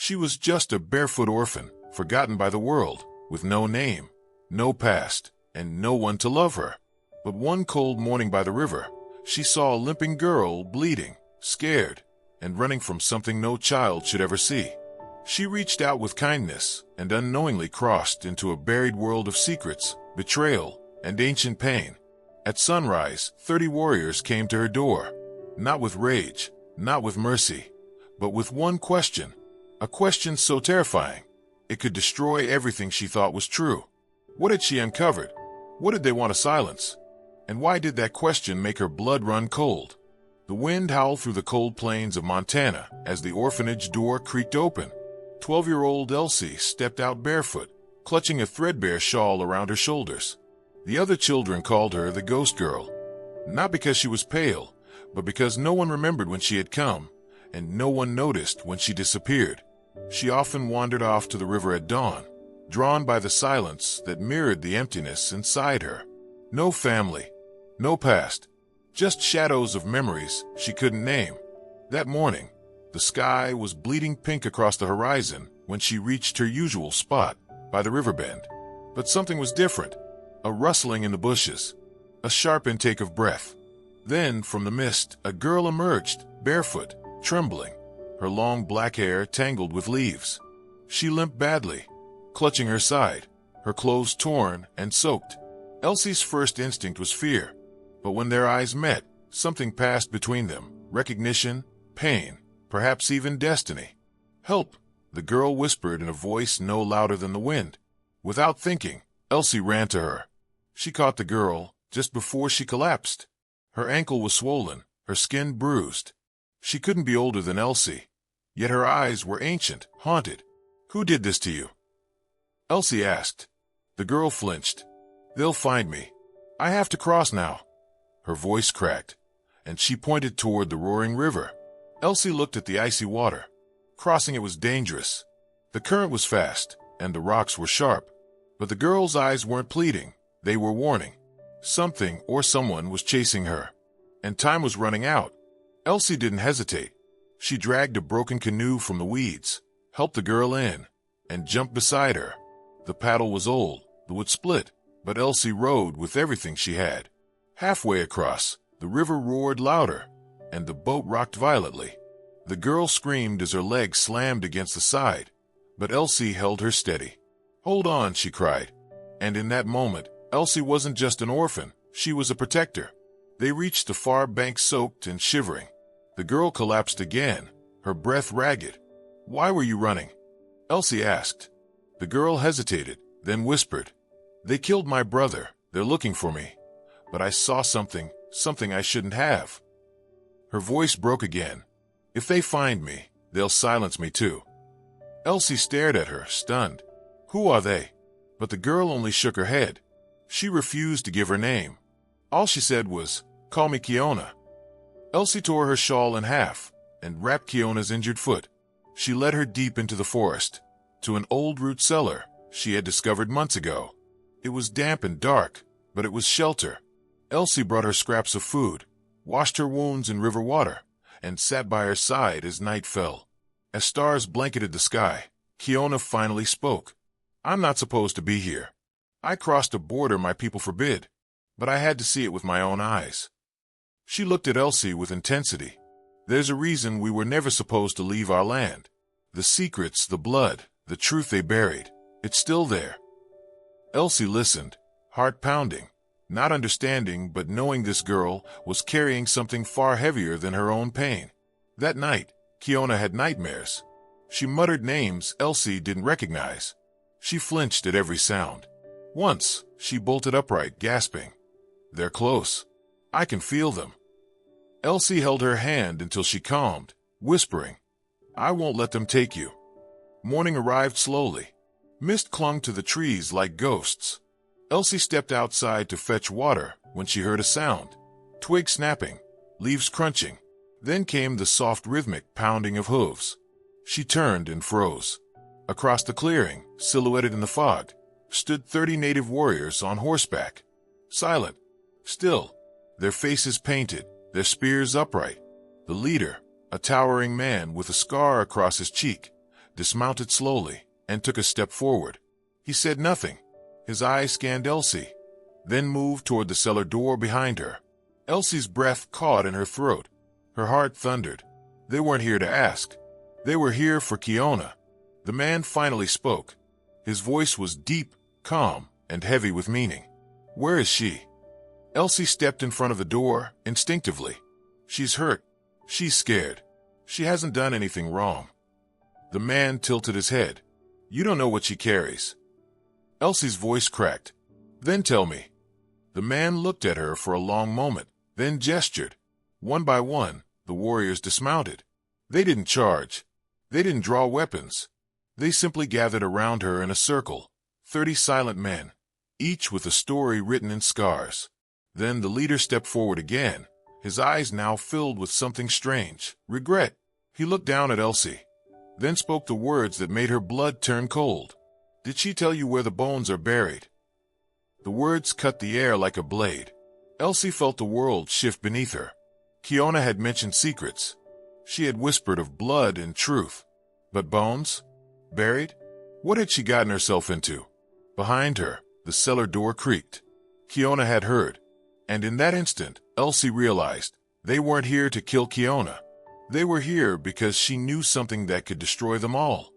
She was just a barefoot orphan, forgotten by the world, with no name, no past, and no one to love her. But one cold morning by the river, she saw a limping girl bleeding, scared, and running from something no child should ever see. She reached out with kindness and unknowingly crossed into a buried world of secrets, betrayal, and ancient pain. At sunrise, 30 warriors came to her door, not with rage, not with mercy, but with one question, a question so terrifying, it could destroy everything she thought was true. What had she uncovered? What did they want to silence? And why did that question make her blood run cold? The wind howled through the cold plains of Montana as the orphanage door creaked open. 12-year-old Elsie stepped out barefoot, clutching a threadbare shawl around her shoulders. The other children called her the ghost girl, not because she was pale, but because no one remembered when she had come, and no one noticed when she disappeared. She often wandered off to the river at dawn, drawn by the silence that mirrored the emptiness inside her. No family, no past, just shadows of memories she couldn't name. That morning, the sky was bleeding pink across the horizon when she reached her usual spot, by the river bend. But something was different. A rustling in the bushes, a sharp intake of breath. Then, from the mist, a girl emerged, barefoot, trembling, her long black hair tangled with leaves. She limped badly, clutching her side, her clothes torn and soaked. Elsie's first instinct was fear, but when their eyes met, something passed between them, recognition, pain, perhaps even destiny. "Help," the girl whispered in a voice no louder than the wind. Without thinking, Elsie ran to her. She caught the girl just before she collapsed. Her ankle was swollen, her skin bruised. She couldn't be older than Elsie, yet her eyes were ancient, haunted. "Who did this to you?" Elsie asked. The girl flinched. "They'll find me. I have to cross now." Her voice cracked, and she pointed toward the roaring river. Elsie looked at the icy water. Crossing it was dangerous. The current was fast, and the rocks were sharp. But the girl's eyes weren't pleading. They were warning. Something or someone was chasing her, and time was running out. Elsie didn't hesitate. She dragged a broken canoe from the weeds, helped the girl in, and jumped beside her. The paddle was old, the wood split, but Elsie rowed with everything she had. Halfway across, the river roared louder, and the boat rocked violently. The girl screamed as her legs slammed against the side, but Elsie held her steady. "Hold on," she cried. And in that moment, Elsie wasn't just an orphan, she was a protector. They reached the far bank soaked and shivering. The girl collapsed again, her breath ragged. "Why were you running?" Elsie asked. The girl hesitated, then whispered, "They killed my brother, they're looking for me. But I saw something I shouldn't have." Her voice broke again. "If they find me, they'll silence me too." Elsie stared at her, stunned. "Who are they?" But the girl only shook her head. She refused to give her name. All she said was, "Call me Kiona." Elsie tore her shawl in half and wrapped Kiona's injured foot. She led her deep into the forest, to an old root cellar she had discovered months ago. It was damp and dark, but it was shelter. Elsie brought her scraps of food, washed her wounds in river water, and sat by her side as night fell. As stars blanketed the sky, Kiona finally spoke. "I'm not supposed to be here. I crossed a border my people forbid, but I had to see it with my own eyes." She looked at Elsie with intensity. "There's a reason we were never supposed to leave our land. The secrets, the blood, the truth they buried, it's still there." Elsie listened, heart pounding, not understanding but knowing this girl was carrying something far heavier than her own pain. That night, Kiona had nightmares. She muttered names Elsie didn't recognize. She flinched at every sound. Once, she bolted upright, gasping. "They're close. I can feel them." Elsie held her hand until she calmed, whispering, "I won't let them take you." Morning arrived slowly. Mist clung to the trees like ghosts. Elsie stepped outside to fetch water when she heard a sound. Twigs snapping, leaves crunching. Then came the soft rhythmic pounding of hooves. She turned and froze. Across the clearing, silhouetted in the fog, stood 30 native warriors on horseback. Silent, still, their faces painted, their spears upright. The leader, a towering man with a scar across his cheek, dismounted slowly, and took a step forward. He said nothing. His eyes scanned Elsie, then moved toward the cellar door behind her. Elsie's breath caught in her throat. Her heart thundered. They weren't here to ask. They were here for Kiona. The man finally spoke. His voice was deep, calm, and heavy with meaning. Where is she? Elsie stepped in front of the door, instinctively. She's hurt. She's scared. She hasn't done anything wrong. The man tilted his head. You don't know what she carries. Elsie's voice cracked. Then tell me. The man looked at her for a long moment, then gestured. One by one, the warriors dismounted. They didn't charge. They didn't draw weapons. They simply gathered around her in a circle, 30 silent men, each with a story written in scars. Then the leader stepped forward again, his eyes now filled with something strange, regret. He looked down at Elsie, then spoke the words that made her blood turn cold. Did she tell you where the bones are buried? The words cut the air like a blade. Elsie felt the world shift beneath her. Kiona had mentioned secrets. She had whispered of blood and truth. But bones? Buried? What had she gotten herself into? Behind her, the cellar door creaked. Kiona had heard. And in that instant, Elsie realized they weren't here to kill Kiona. They were here because she knew something that could destroy them all.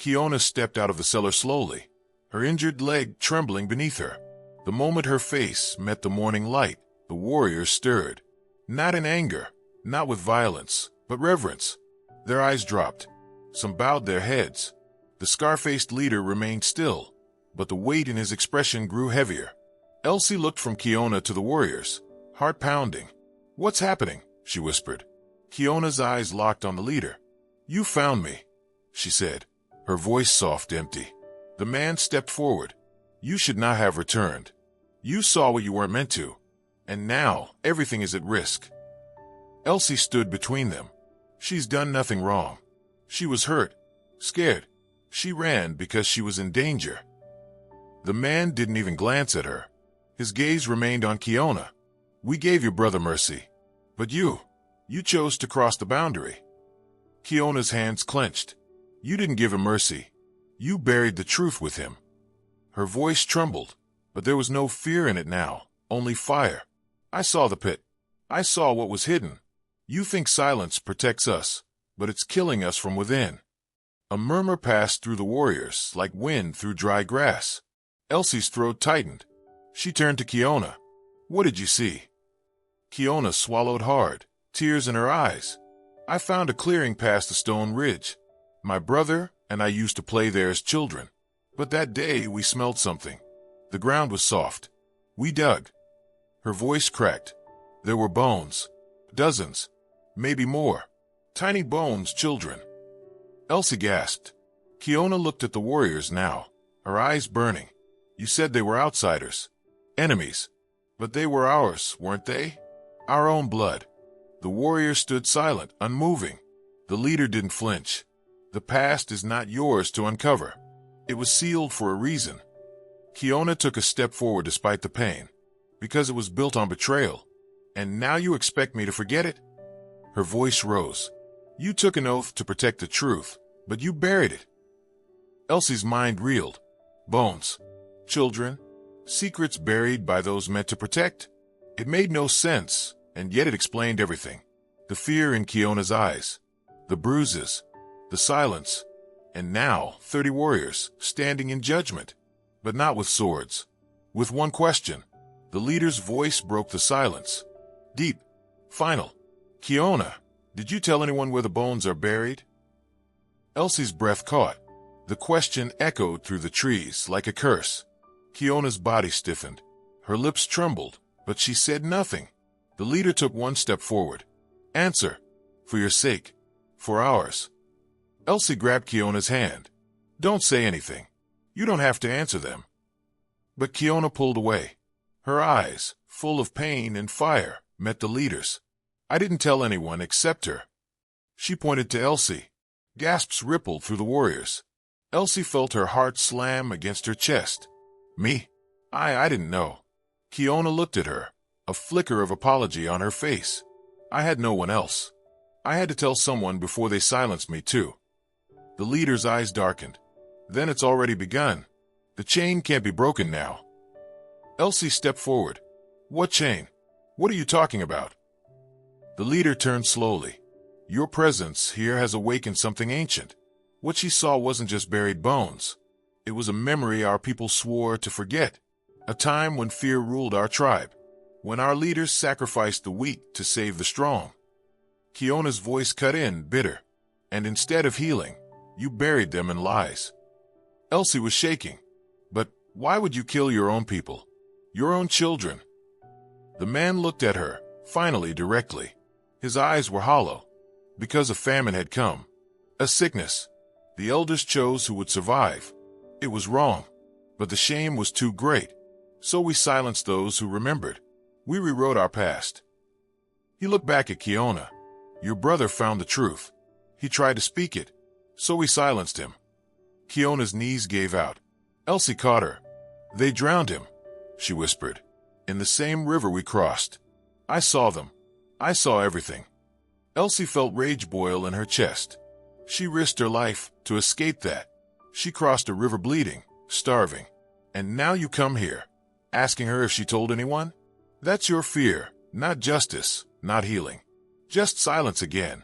Kiona stepped out of the cellar slowly, her injured leg trembling beneath her. The moment her face met the morning light, the warriors stirred. Not in anger, not with violence, but reverence. Their eyes dropped. Some bowed their heads. The scar-faced leader remained still, but the weight in his expression grew heavier. Elsie looked from Kiona to the warriors, heart pounding. What's happening? She whispered. Kiona's eyes locked on the leader. You found me, she said, her voice soft, empty. The man stepped forward. You should not have returned. You saw what you weren't meant to, and now everything is at risk. Elsie stood between them. She's done nothing wrong. She was hurt, scared. She ran because she was in danger. The man didn't even glance at her. His gaze remained on Kiona. We gave your brother mercy, but you chose to cross the boundary. Kiona's hands clenched. You didn't give him mercy. You buried the truth with him. Her voice trembled, but there was no fear in it now, only fire. I saw the pit. I saw what was hidden. You think silence protects us, but it's killing us from within. A murmur passed through the warriors, like wind through dry grass. Elsie's throat tightened. She turned to Kiona. What did you see? Kiona swallowed hard, tears in her eyes. I found a clearing past the stone ridge. My brother and I used to play there as children. But that day we smelled something. The ground was soft. We dug. Her voice cracked. There were bones. Dozens. Maybe more. Tiny bones, children. Elsie gasped. Kiona looked at the warriors now, her eyes burning. You said they were outsiders. Enemies. But they were ours, weren't they? Our own blood. The warriors stood silent, unmoving. The leader didn't flinch. The past is not yours to uncover. It was sealed for a reason. Kiona took a step forward despite the pain. Because it was built on betrayal. And now you expect me to forget it? Her voice rose. You took an oath to protect the truth, but you buried it. Elsie's mind reeled. Bones. Children. Secrets buried by those meant to protect. It made no sense, and yet it explained everything. The fear in Kiona's eyes. The bruises. The silence. And now, 30 warriors, standing in judgment. But not with swords. With one question. The leader's voice broke the silence. Deep. Final. Kiona, did you tell anyone where the bones are buried? Elsie's breath caught. The question echoed through the trees like a curse. Kiona's body stiffened. Her lips trembled, but she said nothing. The leader took one step forward. Answer. For your sake. For ours. Elsie grabbed Kiona's hand. Don't say anything. You don't have to answer them. But Kiona pulled away. Her eyes, full of pain and fire, met the leader's. I didn't tell anyone except her. She pointed to Elsie. Gasps rippled through the warriors. Elsie felt her heart slam against her chest. Me? I didn't know. Kiona looked at her, a flicker of apology on her face. I had no one else. I had to tell someone before they silenced me too. The leader's eyes darkened. Then it's already begun. The chain can't be broken now. Elsie stepped forward. What chain? What are you talking about? The leader turned slowly. Your presence here has awakened something ancient. What she saw wasn't just buried bones. It was a memory our people swore to forget. A time when fear ruled our tribe. When our leaders sacrificed the weak to save the strong. Kiona's voice cut in, bitter. And instead of healing, you buried them in lies. Elsie was shaking. But why would you kill your own people? Your own children? The man looked at her, finally directly. His eyes were hollow. Because a famine had come. A sickness. The elders chose who would survive. It was wrong. But the shame was too great. So we silenced those who remembered. We rewrote our past. He looked back at Kiona. Your brother found the truth. He tried to speak it. So we silenced him. Kiona's knees gave out. Elsie caught her. They drowned him, she whispered. In the same river we crossed. I saw them. I saw everything. Elsie felt rage boil in her chest. She risked her life to escape that. She crossed a river bleeding, starving. And now you come here, asking her if she told anyone? That's your fear, not justice, not healing. Just silence again.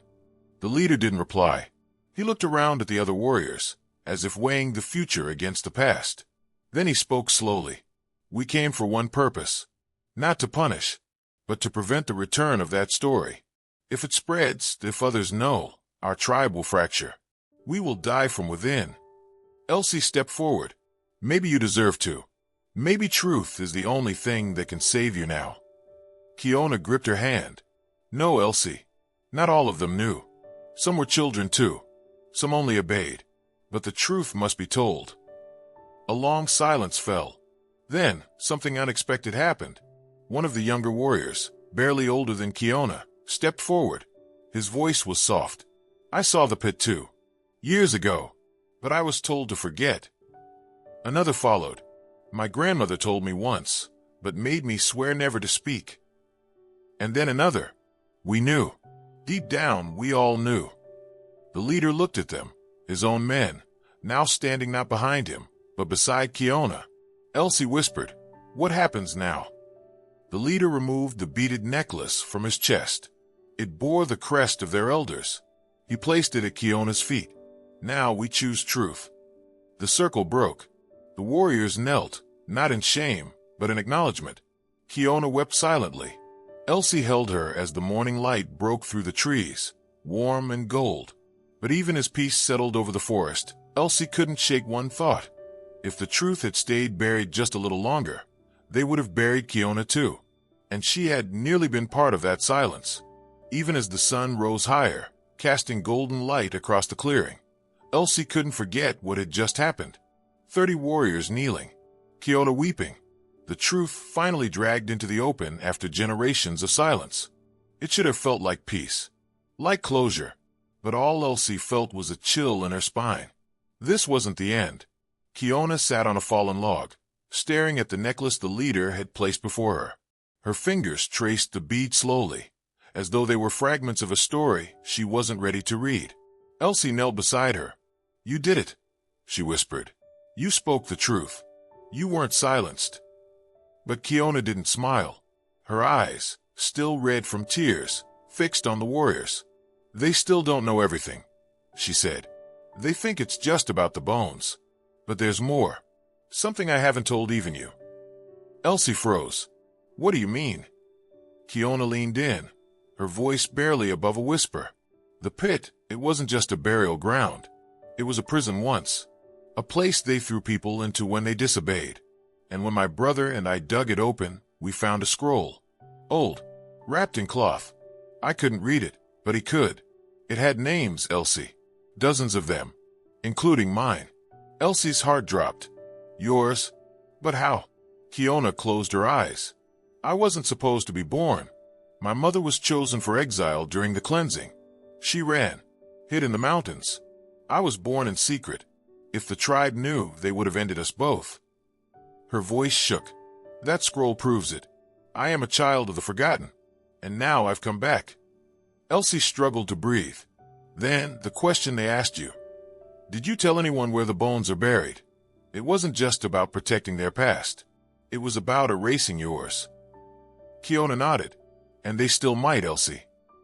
The leader didn't reply. He looked around at the other warriors, as if weighing the future against the past. Then he spoke slowly. We came for one purpose. Not to punish, but to prevent the return of that story. If it spreads, if others know, our tribe will fracture. We will die from within. Elsie stepped forward. Maybe you deserve to. Maybe truth is the only thing that can save you now. Kiona gripped her hand. No, Elsie. Not all of them knew. Some were children too. Some only obeyed. But the truth must be told. A long silence fell. Then, something unexpected happened. One of the younger warriors, barely older than Kiona, stepped forward. His voice was soft. I saw the pit too. Years ago. But I was told to forget. Another followed. My grandmother told me once, but made me swear never to speak. And then another. We knew. Deep down, we all knew. The leader looked at them, his own men, now standing not behind him, but beside Kiona. Elsie whispered, What happens now? The leader removed the beaded necklace from his chest. It bore the crest of their elders. He placed it at Kiona's feet. Now we choose truth. The circle broke. The warriors knelt, not in shame, but in acknowledgement. Kiona wept silently. Elsie held her as the morning light broke through the trees, warm and gold. But even as peace settled over the forest, Elsie couldn't shake one thought. If the truth had stayed buried just a little longer, they would have buried Kiona too. And she had nearly been part of that silence. Even as the sun rose higher, casting golden light across the clearing, Elsie couldn't forget what had just happened. 30 warriors kneeling, Kiona weeping. The truth finally dragged into the open after generations of silence. It should have felt like peace, like closure, but all Elsie felt was a chill in her spine. This wasn't the end. Kiona sat on a fallen log, staring at the necklace the leader had placed before her. Her fingers traced the bead slowly, as though they were fragments of a story she wasn't ready to read. Elsie knelt beside her. You did it, she whispered. You spoke the truth. You weren't silenced. But Kiona didn't smile. Her eyes, still red from tears, fixed on the warriors. They still don't know everything, she said. They think it's just about the bones. But there's more. Something I haven't told even you. Elsie froze. What do you mean? Kiona leaned in, her voice barely above a whisper. The pit, it wasn't just a burial ground. It was a prison once. A place they threw people into when they disobeyed. And when my brother and I dug it open, we found a scroll. Old, wrapped in cloth. I couldn't read it, but he could. It had names, Elsie. Dozens of them, including mine. Elsie's heart dropped. Yours? But how? Kiona closed her eyes. I wasn't supposed to be born. My mother was chosen for exile during the cleansing. She ran, hid in the mountains. I was born in secret. If the tribe knew, they would have ended us both. Her voice shook. That scroll proves it. I am a child of the forgotten, and now I've come back. Elsie struggled to breathe. Then, the question they asked you. Did you tell anyone where the bones are buried? It wasn't just about protecting their past. It was about erasing yours. Kiona nodded. And they still might, Elsie.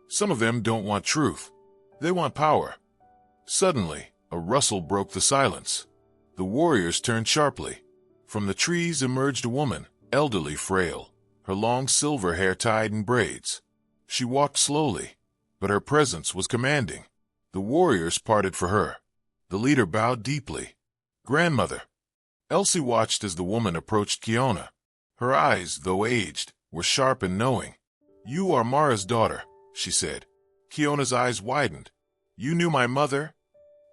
Some of them don't want truth. They want power. Suddenly, a rustle broke the silence. The warriors turned sharply. From the trees emerged a woman, elderly, frail, her long silver hair tied in braids. She walked slowly, but her presence was commanding. The warriors parted for her. The leader bowed deeply. Grandmother. Elsie watched as the woman approached Kiona. Her eyes, though aged, were sharp and knowing. You are Mara's daughter, she said. Kiona's eyes widened. You knew my mother?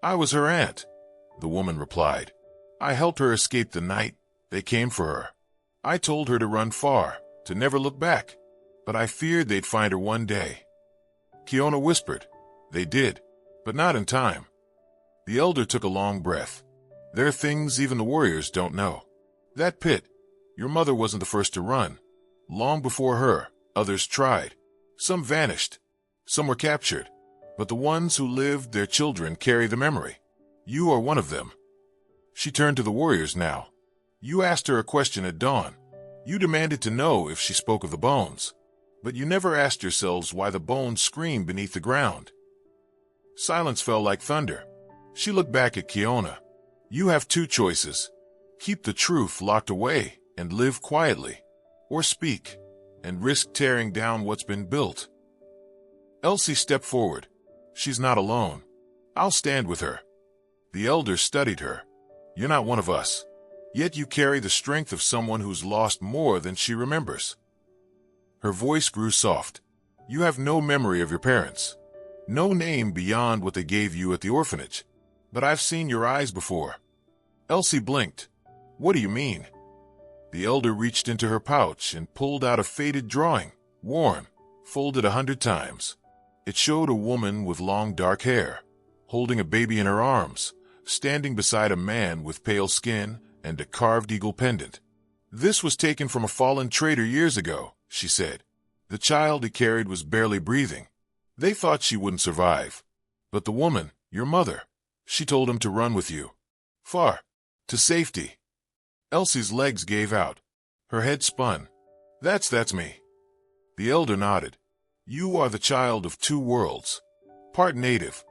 I was her aunt, the woman replied. I helped her escape the night they came for her. I told her to run far, to never look back, but I feared they'd find her one day. Kiona whispered. They did, but not in time. The elder took a long breath. There are things even the warriors don't know. That pit, your mother wasn't the first to run. Long before her, others tried. Some vanished. Some were captured. But the ones who lived, their children carry the memory. You are one of them. She turned to the warriors now. You asked her a question at dawn. You demanded to know if she spoke of the bones. But you never asked yourselves why the bones screamed beneath the ground. Silence fell like thunder. She looked back at Kiona. You have two choices. Keep the truth locked away and live quietly, or speak and risk tearing down what's been built. Elsie stepped forward. She's not alone. I'll stand with her. The elder studied her. You're not one of us, yet you carry the strength of someone who's lost more than she remembers. Her voice grew soft. You have no memory of your parents, no name beyond what they gave you at the orphanage. But I've seen your eyes before. Elsie blinked. What do you mean? The elder reached into her pouch and pulled out a faded drawing, worn, folded 100 times. It showed a woman with long dark hair, holding a baby in her arms, standing beside a man with pale skin and a carved eagle pendant. This was taken from a fallen traitor years ago, she said. The child he carried was barely breathing. They thought she wouldn't survive. But the woman, your mother, she told him to run with you. Far. To safety. Elsie's legs gave out. Her head spun. That's me. The elder nodded. You are the child of two worlds. Part native,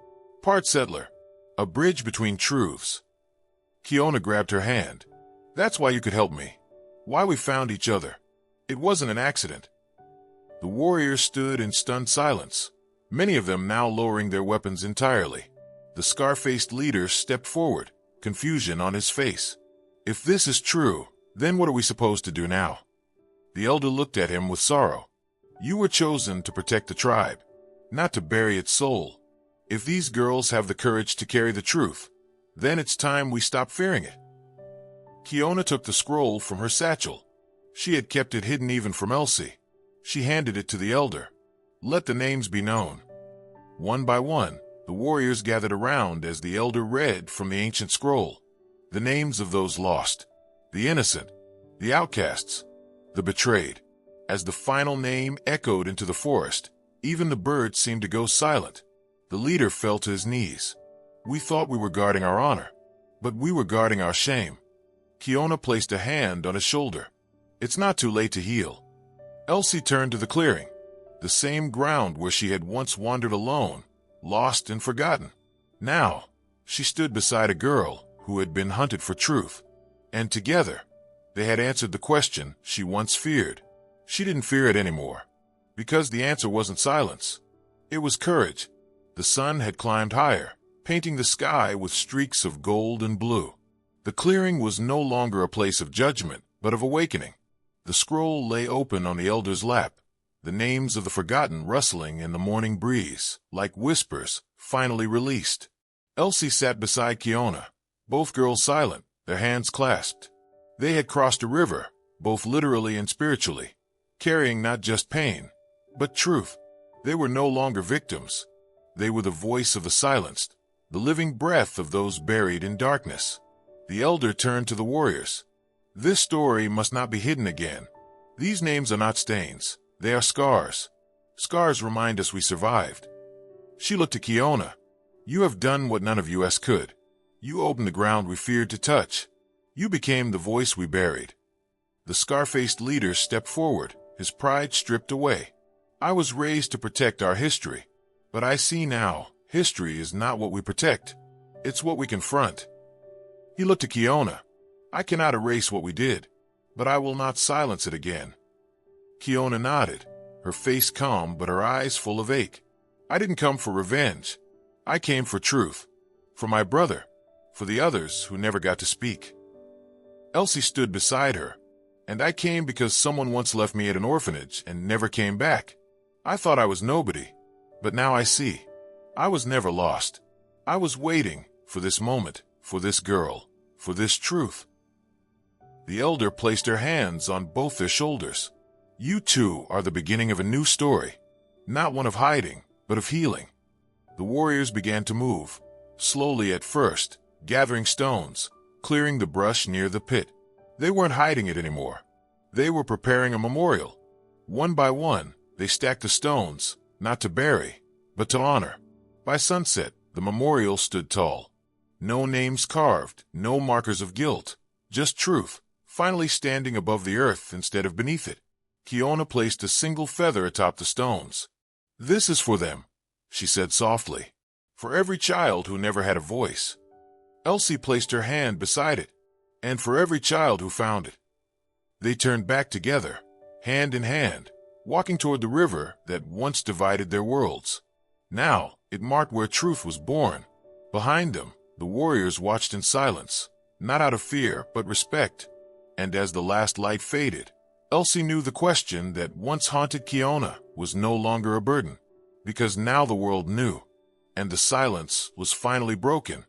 part settler. A bridge between truths. Kiona grabbed her hand. That's why you could help me. Why we found each other. It wasn't an accident. The warriors stood in stunned silence, many of them now lowering their weapons entirely. The scar-faced leader stepped forward, confusion on his face. If this is true, then what are we supposed to do now? The elder looked at him with sorrow. You were chosen to protect the tribe, not to bury its soul. If these girls have the courage to carry the truth, then it's time we stop fearing it. Kiona took the scroll from her satchel. She had kept it hidden even from Elsie. She handed it to the elder. Let the names be known. One by one, the warriors gathered around as the elder read from the ancient scroll. The names of those lost, the innocent, the outcasts, the betrayed. As the final name echoed into the forest, even the birds seemed to go silent. The leader fell to his knees. We thought we were guarding our honor, but we were guarding our shame. Kiona placed a hand on his shoulder. It's not too late to heal. Elsie turned to the clearing, the same ground where she had once wandered alone, lost and forgotten. Now, she stood beside a girl who had been hunted for truth, and together, they had answered the question she once feared. She didn't fear it anymore, because the answer wasn't silence. It was courage. The sun had climbed higher, painting the sky with streaks of gold and blue. The clearing was no longer a place of judgment, but of awakening. The scroll lay open on the elder's lap, the names of the forgotten rustling in the morning breeze, like whispers, finally released. Elsie sat beside Kiona, both girls silent, their hands clasped. They had crossed a river, both literally and spiritually, carrying not just pain, but truth. They were no longer victims. They were the voice of the silenced, the living breath of those buried in darkness. The elder turned to the warriors. This story must not be hidden again. These names are not stains. They are scars. Scars remind us we survived. She looked to Kiona. You have done what none of us could. You opened the ground we feared to touch. You became the voice we buried. The scar-faced leader stepped forward, his pride stripped away. I was raised to protect our history, but I see now, history is not what we protect. It's what we confront. He looked at Kiona. I cannot erase what we did, but I will not silence it again. Kiona nodded, her face calm but her eyes full of ache. I didn't come for revenge. I came for truth. For my brother. For the others who never got to speak. Elsie stood beside her. And I came because someone once left me at an orphanage and never came back. I thought I was nobody. But now I see. I was never lost. I was waiting for this moment, for this girl, for this truth. The elder placed her hands on both their shoulders. You two are the beginning of a new story. Not one of hiding, but of healing. The warriors began to move, slowly at first, gathering stones, clearing the brush near the pit. They weren't hiding it anymore. They were preparing a memorial. One by one, they stacked the stones, not to bury, but to honor. By sunset, the memorial stood tall. No names carved, no markers of guilt, just truth, finally standing above the earth instead of beneath it. Kiona placed a single feather atop the stones. This is for them, she said softly. For every child who never had a voice. Elsie placed her hand beside it. And for every child who found it. They turned back together, hand in hand, walking toward the river that once divided their worlds. Now, it marked where truth was born. Behind them, the warriors watched in silence, not out of fear, but respect. And as the last light faded, Elsie knew the question that once haunted Kiona was no longer a burden, because now the world knew, and the silence was finally broken.